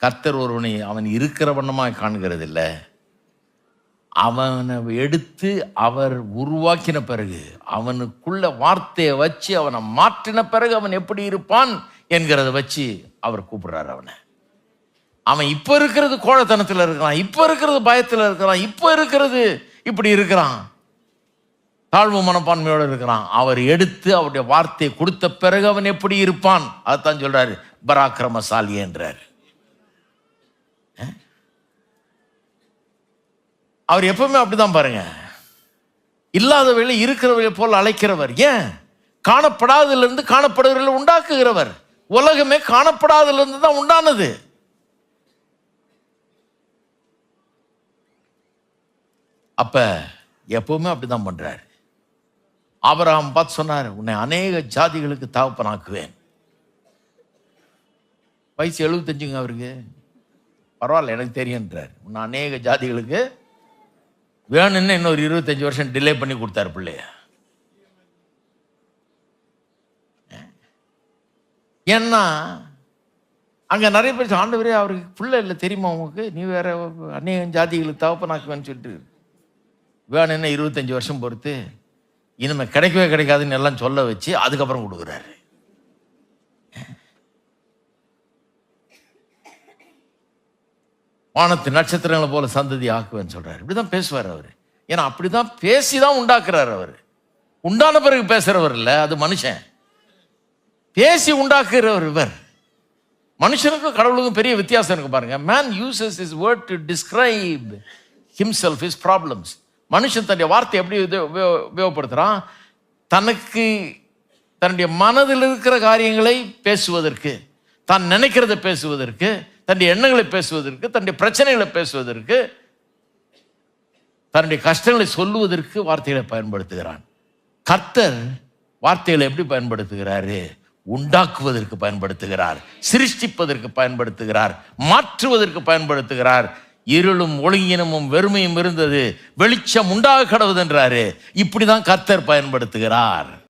கர்த்தர் ஒருவனை அவன் இருக்கிற வண்ணமாய் காண்கிறது இல்லை, அவனை எடுத்து அவர் உருவாக்கின பிறகு, அவனுக்குள்ள வார்த்தையை வச்சு அவனை மாற்றின பிறகு அவன் எப்படி இருப்பான் என்கிறத வச்சு அவர் கூப்பிடுறாரு அவனை. அவன் இப்ப இருக்கிறது கோழைத்தனத்தில் இருக்கிறான், இப்ப இருக்கிறது பயத்தில் இருக்கிறான், இப்ப இருக்கிறது இப்படி இருக்கிறான், தாழ்வு மனப்பான்மையோடு இருக்கிறான். அவர் எடுத்து அவருடைய வார்த்தையை கொடுத்த பிறகு அவன் எப்படி இருப்பான், அதைத்தான் சொல்றாரு பராக்கிரமசாலி என்றார். அவர் எப்பவுமே அப்படிதான் பாருங்க, இல்லாதவர்களை இருக்கிறவர்களை போல் அழைக்கிறவர். ஏன்? காணப்படாதிலிருந்து காணப்படுகிறவர்களை உண்டாக்குகிறவர். உலகமே காணப்படாதிலிருந்து தான் உண்டானது. அப்ப எப்பவுமே அப்படிதான் பண்றாரு. ஆபிரகாம் பார்த்து சொன்னார், உன்னை அநேக ஜாதிகளுக்கு தகப்பனாக்குவேன். வயசு 75 அவருக்கு. பரவாயில்ல, எனக்கு தெரியுன்றார். உன்னை அநேக ஜாதிகளுக்கு வேணும்னு இன்னொரு 25 வருஷம் டிலே பண்ணி கொடுத்தாரு பிள்ளைய. ஏன்னா அங்க நிறைய பேர் ஆண்டவரே அவருக்கு பிள்ளை இல்லை தெரியுமா உங்களுக்கு, நீ வேற அநேக ஜாதிகளுக்கு தகப்பனாக்குவேன்னு சொல்லிட்டு வேணும்னு 25 வருஷம் பொறுத்து இனிமே கிடைக்கவே கிடைக்காதுன்னு எல்லாம் சொல்ல வச்சு அதுக்கப்புறம் கொடுக்குறாரு. வானத்து நட்சத்திரங்களை போல சந்ததி ஆக்குவேன்னு சொல்றாரு. இப்படிதான் பேசுவார் அவரு. ஏன்னா அப்படிதான் பேசிதான் உண்டாக்குறாரு அவரு. உண்டான பிறகு பேசுறவர் இல்ல, அது மனுஷன். பேசி உண்டாக்குறவர் இவர். மனுஷனுக்கும் கடவுளுக்கும் பெரிய வித்தியாசம் இருக்கு பாருங்க. Man uses his word to describe himself, his problems. மனுஷன் தன்னுடைய வார்த்தை எப்படி உபயோகப்படுத்துறான்? தனக்கு தன்னுடைய மனதில் இருக்கிற காரியங்களை பேசுவதற்கு, தான் நினைக்கிறத பேசுவதற்கு, தன்னுடைய எண்ணங்களை பேசுவதற்கு, தன்னுடைய பிரச்சனைகளை பேசுவதற்கு, தன்னுடைய கஷ்டங்களை சொல்லுவதற்கு வார்த்தைகளை பயன்படுத்துகிறான். கர்த்தர் வார்த்தைகளை எப்படி பயன்படுத்துகிறாரு? உண்டாக்குவதற்கு பயன்படுத்துகிறார், சிருஷ்டிப்பதற்கு பயன்படுத்துகிறார், மாற்றுவதற்கு பயன்படுத்துகிறார். இருளும் ஒழுங்கினமும் வெறுமையும் இருந்தது, வெளிச்சம் உண்டாக கடவுது என்றாரு. இப்படிதான் கர்த்தர் பயன்படுத்துகிறார்.